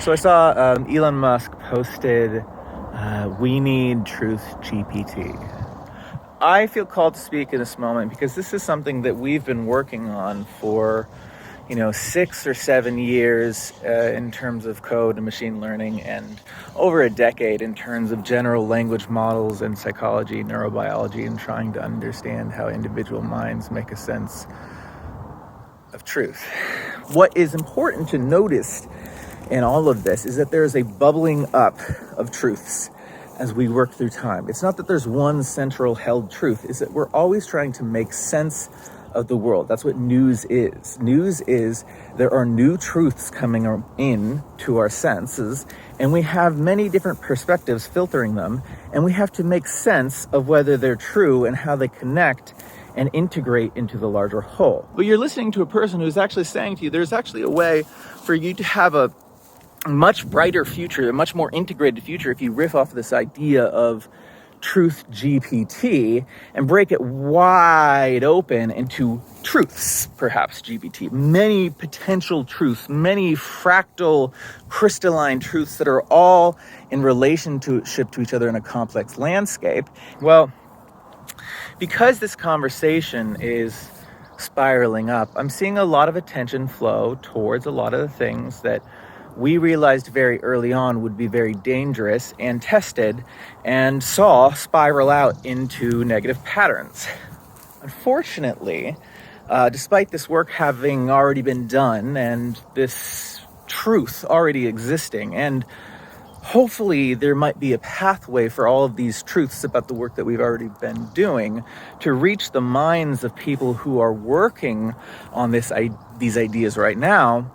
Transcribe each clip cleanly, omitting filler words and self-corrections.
So I saw Elon Musk posted, we need Truth GPT. I feel called to speak in this moment because this is something that we've been working on for, 6 or 7 years in terms of code and machine learning, and over a decade in terms of general language models and psychology, neurobiology, and trying to understand how individual minds make a sense of truth. What is important to notice in all of this is that there is a bubbling up of truths as we work through time. It's not that there's one central held truth, it's that we're always trying to make sense of the world. That's what news is. News is there are new truths coming in to our senses, and we have many different perspectives filtering them, and we have to make sense of whether they're true and how they connect and integrate into the larger whole. But you're listening to a person who's actually saying to you, there's actually a way for you to have a much brighter future, a much more integrated future if you riff off this idea of Truth GPT and break it wide open into truths, perhaps GPT, many potential truths, many fractal crystalline truths that are all in relationship to each other in a complex landscape. Well, because this conversation is spiraling up, I'm seeing a lot of attention flow towards a lot of the things that we realized very early on would be very dangerous and tested and saw spiral out into negative patterns. Unfortunately, despite this work having already been done and this truth already existing, and hopefully there might be a pathway for all of these truths about the work that we've already been doing to reach the minds of people who are working on these ideas right now,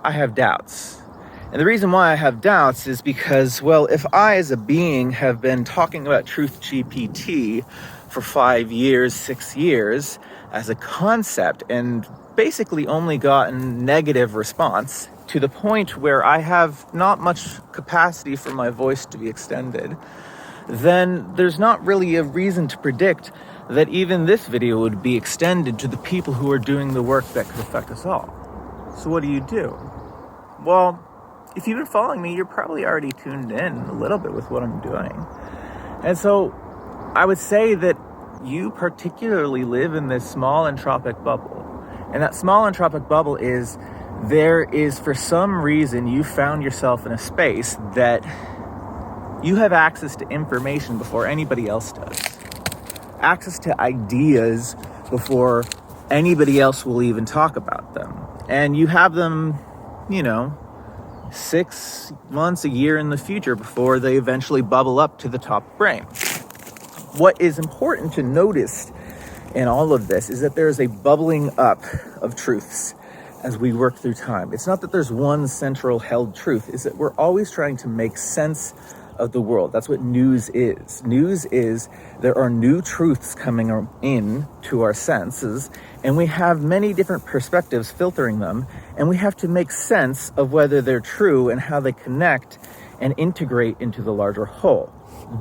I have doubts. And the reason why I have doubts is because, well, if I as a being have been talking about Truth GPT for 5 years, 6 years as a concept and basically only gotten negative response to the point where I have not much capacity for my voice to be extended, then there's not really a reason to predict that even this video would be extended to the people who are doing the work that could affect us all. So what do? Well, if you've been following me, you're probably already tuned in a little bit with what I'm doing. And so I would say that you particularly live in this small entropic bubble. And that small entropic bubble is, there is, for some reason, you found yourself in a space that you have access to information before anybody else does. Access to ideas before anybody else will even talk about them. And you have them, 6 months, a year in the future before they eventually bubble up to the top brain. What is important to notice in all of this is that there is a bubbling up of truths as we work through time. It's not that there's one central held truth, it's that we're always trying to make sense of the world. That's what news is. News is there are new truths coming in to our senses, and we have many different perspectives filtering them, and we have to make sense of whether they're true and how they connect and integrate into the larger whole.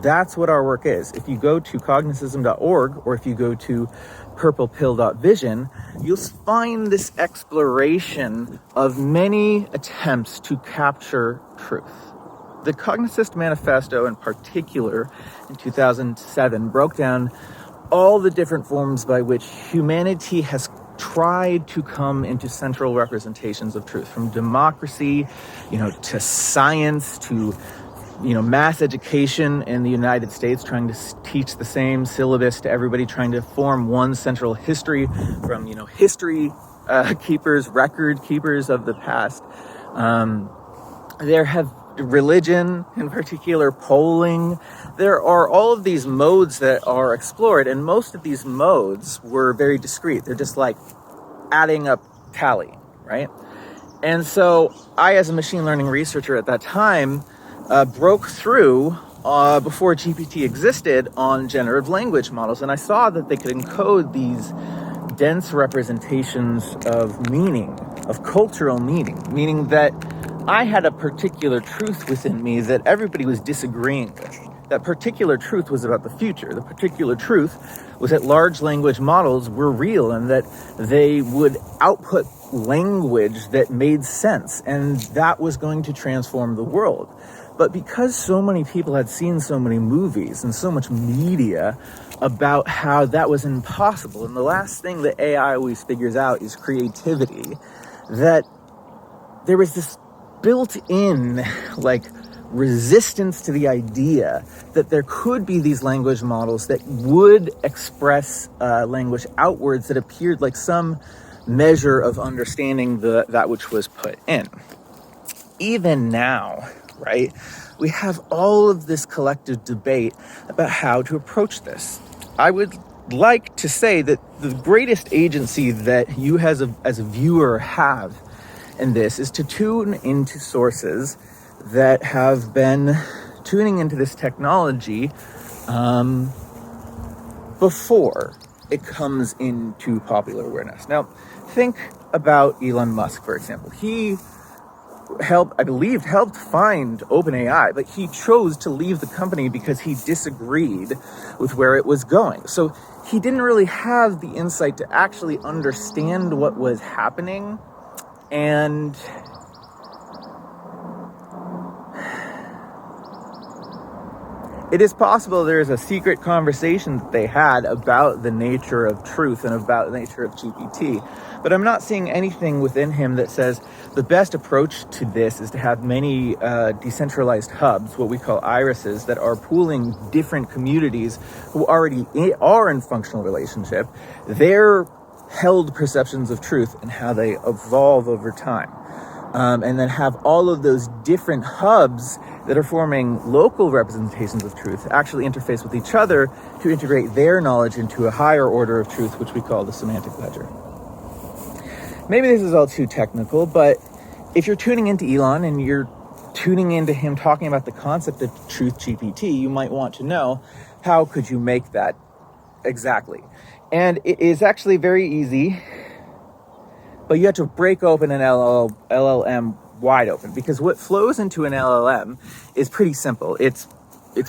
That's what our work is. If you go to Cognicism.org or if you go to purplepill.vision, you'll find this exploration of many attempts to capture truth. The Cognicism Manifesto in particular in 2007 broke down all the different forms by which humanity has tried to come into central representations of truth, from democracy, to science, to mass education in the United States, trying to teach the same syllabus to everybody, trying to form one central history from, history keepers, record keepers of the past. There have religion, in particular, polling. There are all of these modes that are explored, and most of these modes were very discrete. They're just like adding up tally, right? And so I, as a machine learning researcher at that time, broke through before GPT existed on generative language models, and I saw that they could encode these dense representations of meaning, of cultural meaning that I had a particular truth within me that everybody was disagreeing with. That particular truth was about the future. The particular truth was that large language models were real and that they would output language that made sense, and that was going to transform the world. But because so many people had seen so many movies and so much media about how that was impossible, and the last thing that AI always figures out is creativity, that there was this built-in resistance to the idea that there could be these language models that would express language outwards that appeared like some measure of understanding that which was put in. Even now, right, we have all of this collective debate about how to approach this. I would like to say that the greatest agency that you as a viewer have in this is to tune into sources that have been tuning into this technology before it comes into popular awareness. Now, think about Elon Musk, for example. He helped find OpenAI, but he chose to leave the company because he disagreed with where it was going. So he didn't really have the insight to actually understand what was happening. And it is possible there's a secret conversation that they had about the nature of truth and about the nature of GPT. But I'm not seeing anything within him that says the best approach to this is to have many decentralized hubs, what we call irises, that are pooling different communities who already are in functional relationship, their held perceptions of truth and how they evolve over time. And then have all of those different hubs that are forming local representations of truth actually interface with each other to integrate their knowledge into a higher order of truth, which we call the semantic ledger. Maybe this is all too technical, but if you're tuning into Elon and you're tuning into him talking about the concept of Truth GPT, you might want to know, how could you make that exactly? And it is actually very easy, but you have to break open an LLM wide open, because what flows into an LLM is pretty simple. It's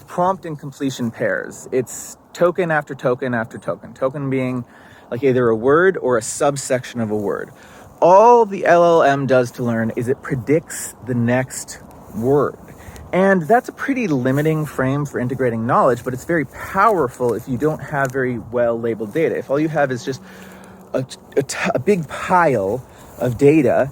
prompt and completion pairs. It's token after token after token. Token being like either a word or a subsection of a word. All the LLM does to learn is it predicts the next word. And that's a pretty limiting frame for integrating knowledge, but it's very powerful if you don't have very well labeled data. If all you have is just a big pile of data,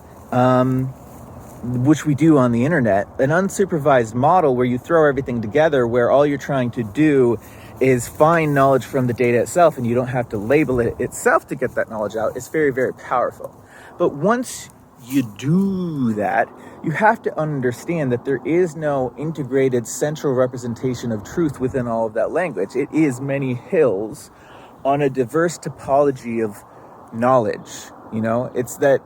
which we do on the internet, an unsupervised model where you throw everything together, where all you're trying to do is find knowledge from the data itself and you don't have to label it itself to get that knowledge out, is very, very powerful. But once you do that, you have to understand that there is no integrated central representation of truth within all of that language. It is many hills on a diverse topology of knowledge. It's that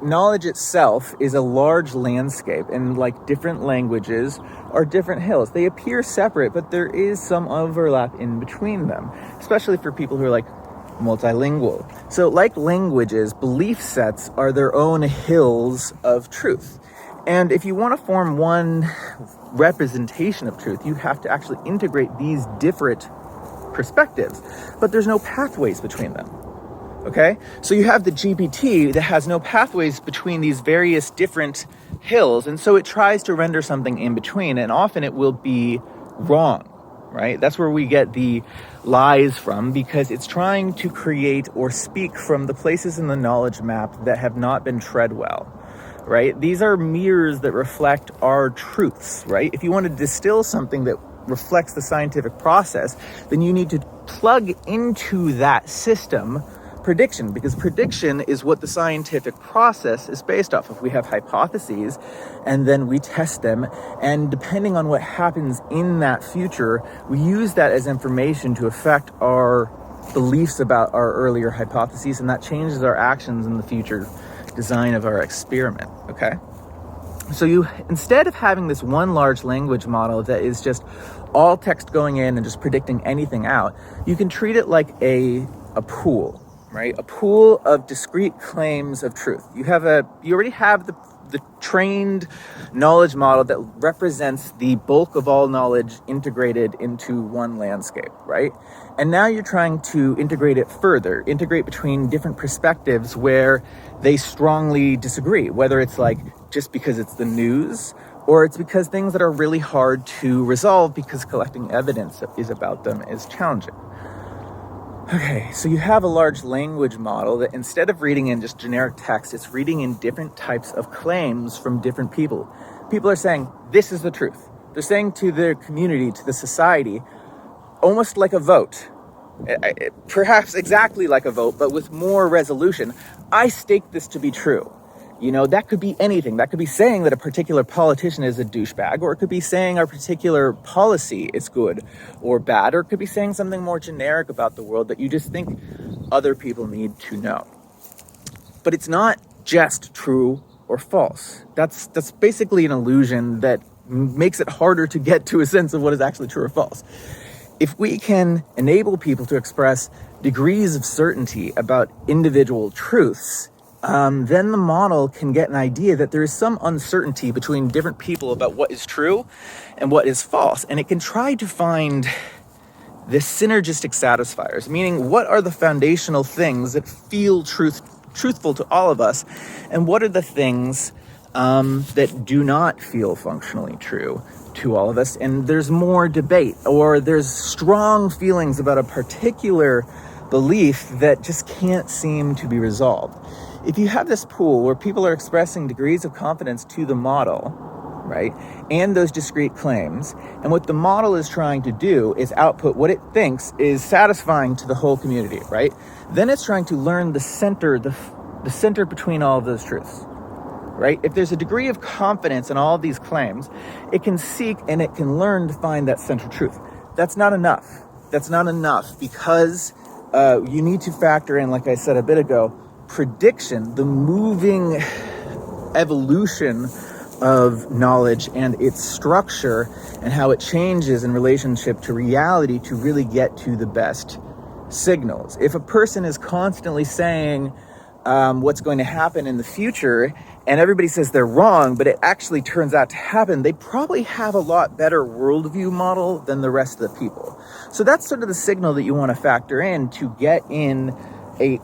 knowledge itself is a large landscape, and like different languages are different hills. They appear separate, but there is some overlap in between them, especially for people who are like multilingual. So like languages, belief sets are their own hills of truth. And if you want to form one representation of truth, you have to actually integrate these different perspectives, but there's no pathways between them. Okay, so you have the GPT that has no pathways between these various different hills, and so it tries to render something in between, and often it will be wrong, right? That's where we get the lies from, because it's trying to create or speak from the places in the knowledge map that have not been tread well, right? These are mirrors that reflect our truths, right? If you want to distill something that reflects the scientific process, then you need to plug into that system prediction, because prediction is what the scientific process is based off of. We have hypotheses and then we test them, and depending on what happens in that future, we use that as information to affect our beliefs about our earlier hypotheses, and that changes our actions in the future design of our experiment. Okay, so you, instead of having this one large language model that is just all text going in and just predicting anything out, you can treat it like a pool, right? A pool of discrete claims of truth. You already have the the trained knowledge model that represents the bulk of all knowledge integrated into one landscape, right? And now you're trying to integrate it further, integrate between different perspectives where they strongly disagree, whether it's like just because it's the news, or it's because things that are really hard to resolve because collecting evidence that is about them is challenging. Okay, so you have a large language model that instead of reading in just generic text, it's reading in different types of claims from different people. People are saying, this is the truth. They're saying to their community, to the society, almost like a vote, perhaps exactly like a vote, but with more resolution. I stake this to be true. You know, that could be anything. That could be saying that a particular politician is a douchebag, or it could be saying a particular policy is good or bad, or it could be saying something more generic about the world that you just think other people need to know. But it's not just true or false. That's basically an illusion that makes it harder to get to a sense of what is actually true or false. If we can enable people to express degrees of certainty about individual truths, then the model can get an idea that there is some uncertainty between different people about what is true and what is false. And it can try to find the synergistic satisfiers, meaning what are the foundational things that feel truthful to all of us, and what are the things that do not feel functionally true to all of us. And there's more debate, or there's strong feelings about a particular belief that just can't seem to be resolved. If you have this pool where people are expressing degrees of confidence to the model, right, and those discrete claims, and what the model is trying to do is output what it thinks is satisfying to the whole community, right, then it's trying to learn the center between all of those truths, right? If there's a degree of confidence in all of these claims, it can seek and it can learn to find that central truth. That's not enough. That's not enough because you need to factor in, like I said a bit ago, prediction, the moving evolution of knowledge and its structure and how it changes in relationship to reality to really get to the best signals. If a person is constantly saying what's going to happen in the future and everybody says they're wrong, but it actually turns out to happen, they probably have a lot better worldview model than the rest of the people. So that's sort of the signal that you want to factor in to get in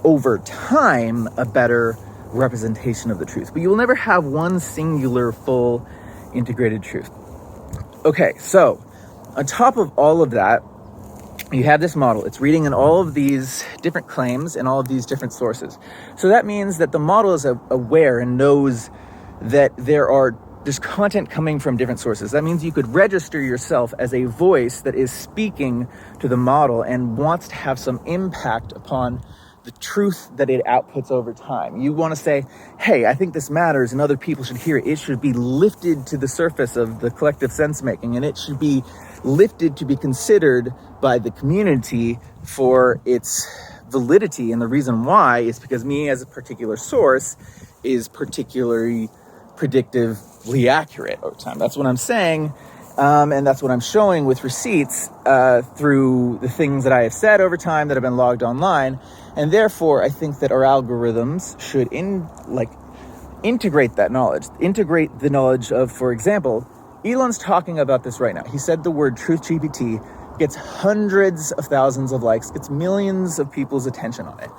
over time, a better representation of the truth. But you will never have one singular, full, integrated truth. Okay, so on top of all of that, you have this model. It's reading in all of these different claims and all of these different sources. So that means that the model is aware and knows that there's content coming from different sources. That means you could register yourself as a voice that is speaking to the model and wants to have some impact upon the truth that it outputs over time. You want to say, hey, I think this matters and other people should hear it. It should be lifted to the surface of the collective sense making, and it should be lifted to be considered by the community for its validity. And the reason why is because me as a particular source is particularly predictively accurate over time. That's what I'm saying. And that's what I'm showing with receipts through the things that I have said over time that have been logged online. And therefore, I think that our algorithms should integrate that knowledge, integrate the knowledge of, for example, Elon's talking about this right now. He said the word Truth GPT gets hundreds of thousands of likes, gets millions of people's attention on it.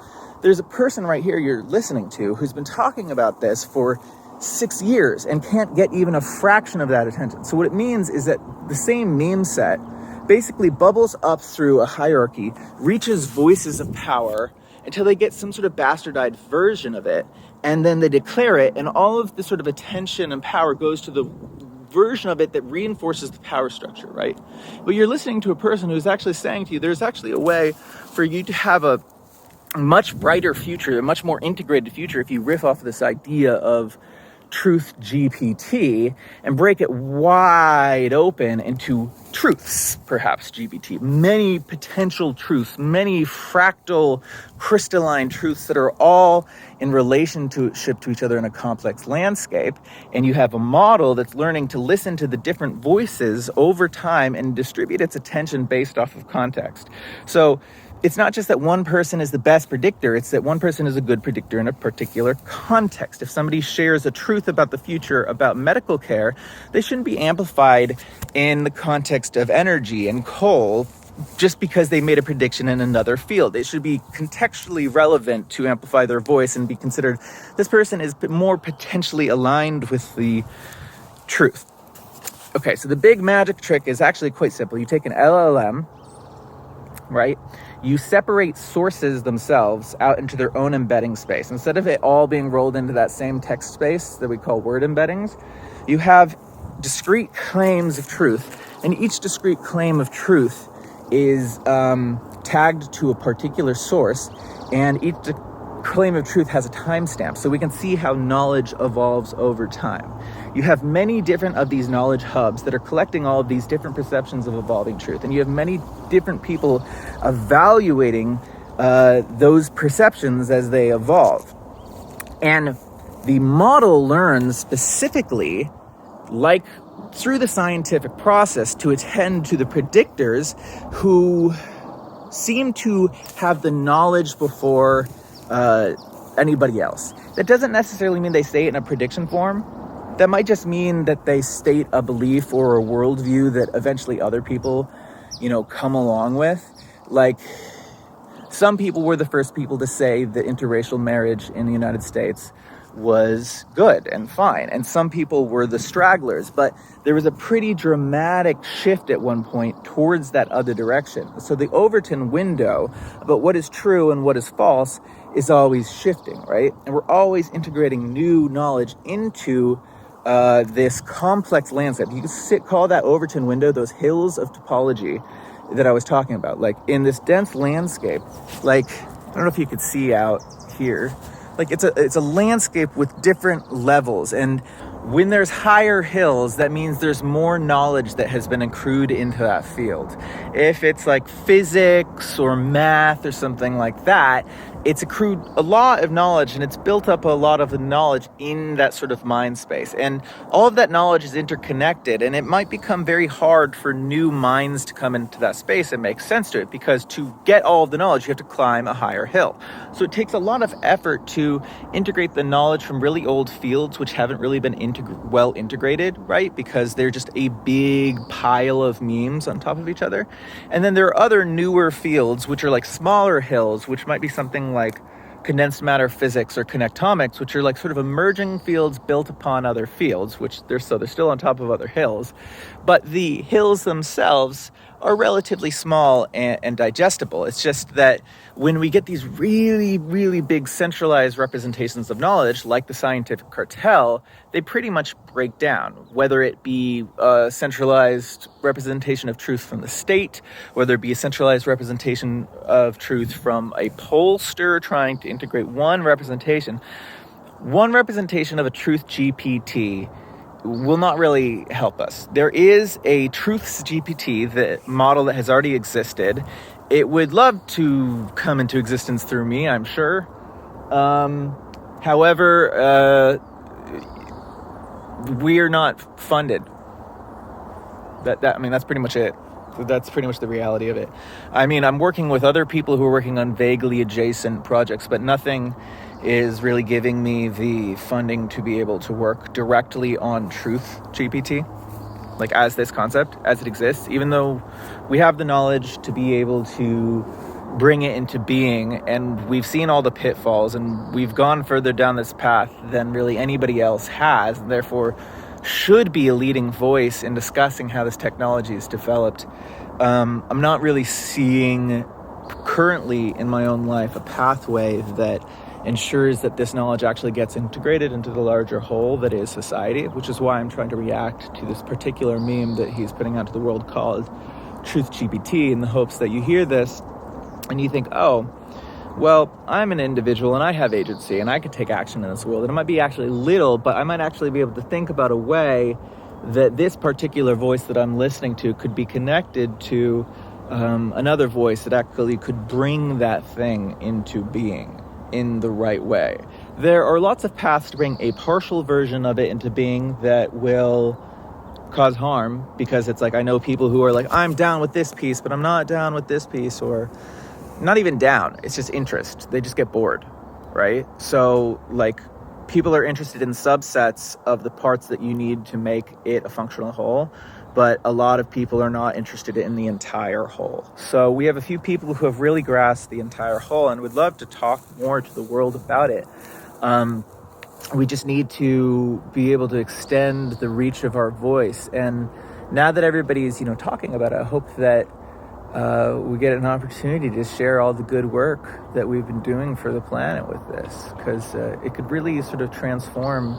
There's a person right here you're listening to who's been talking about this for 6 years and can't get even a fraction of that attention. So what it means is that the same meme set basically bubbles up through a hierarchy, reaches voices of power until they get some sort of bastardized version of it, and then they declare it, and all of the sort of attention and power goes to the version of it that reinforces the power structure, right? But you're listening to a person who's actually saying to you, there's actually a way for you to have a much brighter future, a much more integrated future if you riff off of this idea of Truth GPT and break it wide open into truths, perhaps GPT, many potential truths, many fractal crystalline truths that are all in relationship to each other in a complex landscape. And you have a model that's learning to listen to the different voices over time and distribute its attention based off of context. So it's not just that one person is the best predictor, it's that one person is a good predictor in a particular context. If somebody shares a truth about the future, about medical care, they shouldn't be amplified in the context of energy and coal just because they made a prediction in another field. It should be contextually relevant to amplify their voice and be considered, this person is more potentially aligned with the truth. Okay, so the big magic trick is actually quite simple. You take an LLM, right? You separate sources themselves out into their own embedding space. Instead of it all being rolled into that same text space that we call word embeddings, you have discrete claims of truth, and each discrete claim of truth is tagged to a particular source, and each claim of truth has a timestamp, so we can see how knowledge evolves over time. You have many different of these knowledge hubs that are collecting all of these different perceptions of evolving truth, and you have many different people evaluating those perceptions as they evolve. And the model learns specifically, like through the scientific process, to attend to the predictors who seem to have the knowledge before anybody else. That doesn't necessarily mean they say it in a prediction form. That might just mean that they state a belief or a worldview that eventually other people, come along with. Like, some people were the first people to say that interracial marriage in the United States was good and fine, and some people were the stragglers, but there was a pretty dramatic shift at one point towards that other direction. So the Overton window about what is true and what is false is always shifting, right? And we're always integrating new knowledge into this complex landscape. You can call that Overton window those hills of topology that I was talking about. Like, in this dense landscape, like, I don't know if you could see out here, like it's a landscape with different levels, and when there's higher hills, that means there's more knowledge that has been accrued into that field. If it's like physics or math or something like that, it's accrued a lot of knowledge, and it's built up a lot of the knowledge in that sort of mind space. And all of that knowledge is interconnected, and it might become very hard for new minds to come into that space and make sense to it, because to get all of the knowledge, you have to climb a higher hill. So it takes a lot of effort to integrate the knowledge from really old fields, which haven't really been well integrated, right? Because they're just a big pile of memes on top of each other. And then there are other newer fields, which are like smaller hills, which might be something like condensed matter physics or connectomics, which are like sort of emerging fields built upon other fields, which they're still on top of other hills. But the hills themselves are relatively small and digestible. It's just that when we get these really, really big centralized representations of knowledge, like the scientific cartel, they pretty much break down, whether it be a centralized representation of truth from the state, whether it be a centralized representation of truth from a pollster trying to integrate one representation of a Truth GPT will not really help us. There is a Truth GPT, the model that has already existed. It would love to come into existence through me, I'm sure. However, we're not funded. That's pretty much it. That's pretty much the reality of it. I mean, I'm working with other people who are working on vaguely adjacent projects, but nothing is really giving me the funding to be able to work directly on Truth GPT, like as this concept, as it exists, even though we have the knowledge to be able to bring it into being, and we've seen all the pitfalls, and we've gone further down this path than really anybody else has, and therefore should be a leading voice in discussing how this technology is developed. I'm not really seeing currently in my own life a pathway that ensures that this knowledge actually gets integrated into the larger whole that is society, which is why I'm trying to react to this particular meme that he's putting out to the world called Truth GPT, in the hopes that you hear this and you think, oh, well, I'm an individual and I have agency and I could take action in this world. And it might be actually little, but I might actually be able to think about a way that this particular voice that I'm listening to could be connected to another voice that actually could bring that thing into being in the right way. There are lots of paths to bring a partial version of it into being that will cause harm, because it's like, I know people who are like, I'm down with this piece, but I'm not down with this piece, or not even down, it's just interest. They just get bored, right? So like people are interested in subsets of the parts that you need to make it a functional whole, but a lot of people are not interested in the entire whole. So we have a few people who have really grasped the entire whole and would love to talk more to the world about it. We just need to be able to extend the reach of our voice. And now that everybody's, talking about it, I hope that we get an opportunity to share all the good work that we've been doing for the planet with this, because it could really sort of transform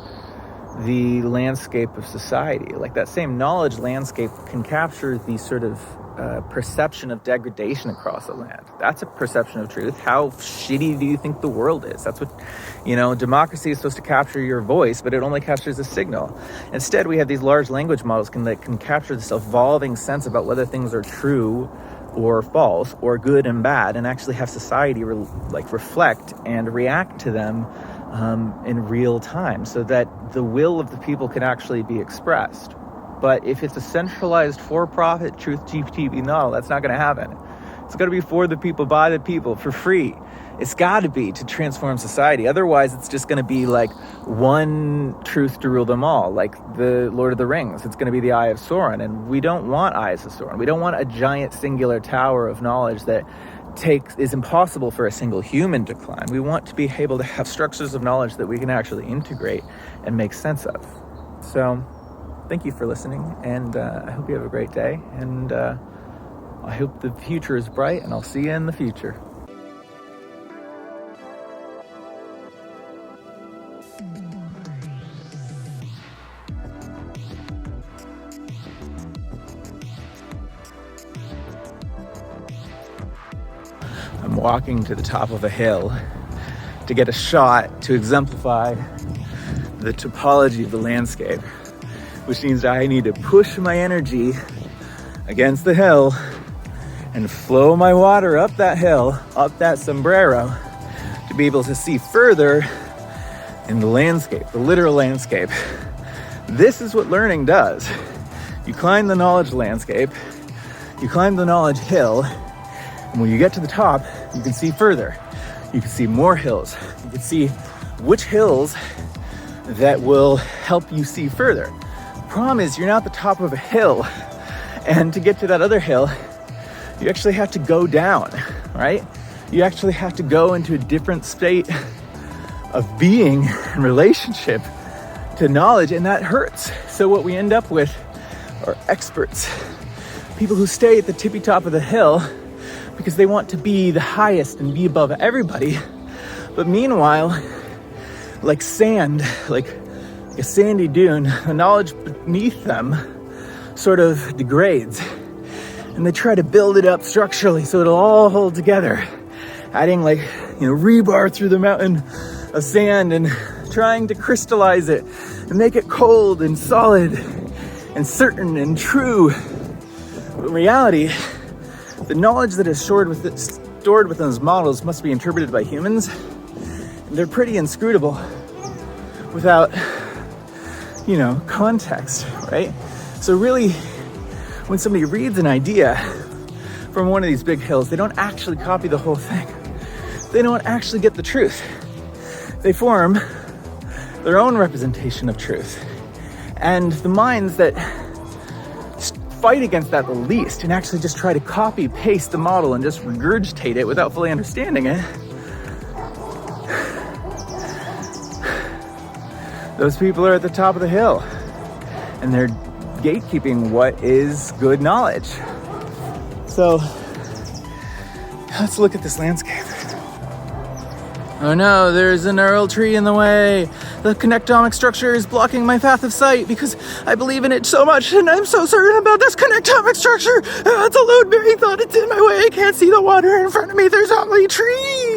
the landscape of society. Like that same knowledge landscape can capture the sort of perception of degradation across the land. That's a perception of truth. How shitty do you think the world is? That's what, democracy is supposed to capture your voice, but it only captures a signal. Instead, we have these large language models that can capture this evolving sense about whether things are true or false or good and bad, and actually have society reflect and react to them in real time, so that the will of the people can actually be expressed. But if it's a centralized for-profit Truth GPT model, that's not going to happen. It's got to be for the people, by the people, for free. It's got to be to transform society. Otherwise, it's just going to be like one truth to rule them all, like the Lord of the Rings. It's going to be the Eye of Sauron, and we don't want Eyes of Sauron. We don't want a giant singular tower of knowledge that is impossible for a single human to climb. We want to be able to have structures of knowledge that we can actually integrate and make sense of. So thank you for listening, and I hope you have a great day, and I hope the future is bright, and I'll see you in the future. I'm walking to the top of a hill to get a shot to exemplify the topology of the landscape, which means I need to push my energy against the hill and flow my water up that hill, up that sombrero, to be able to see further in the landscape, the literal landscape. This is what learning does. You climb the knowledge landscape, you climb the knowledge hill, and when you get to the top, you can see further. You can see more hills. You can see which hills that will help you see further. The problem is you're now at the top of a hill, and to get to that other hill, you actually have to go down, right? You actually have to go into a different state of being and relationship to knowledge, and that hurts. So what we end up with are experts, people who stay at the tippy top of the hill because they want to be the highest and be above everybody. But meanwhile, like sand, like a sandy dune, the knowledge beneath them sort of degrades. And they try to build it up structurally so it'll all hold together, adding rebar through the mountain of sand and trying to crystallize it and make it cold and solid and certain and true. But in reality, the knowledge that is stored within those models must be interpreted by humans, and they're pretty inscrutable without, context, right? So really, when somebody reads an idea from one of these big hills, they don't actually copy the whole thing. They don't actually get the truth. They form their own representation of truth. And the minds that fight against that the least and actually just try to copy paste the model and just regurgitate it without fully understanding it, those people are at the top of the hill, and they're gatekeeping what is good knowledge. So let's look at this landscape. Oh no, there's a gnarled tree in the way. The connectomic structure is blocking my path of sight because I believe in it so much, and I'm so certain about this connectomic structure. It's a load-bearing thought. It's in my way. I can't see the water in front of me. There's only trees.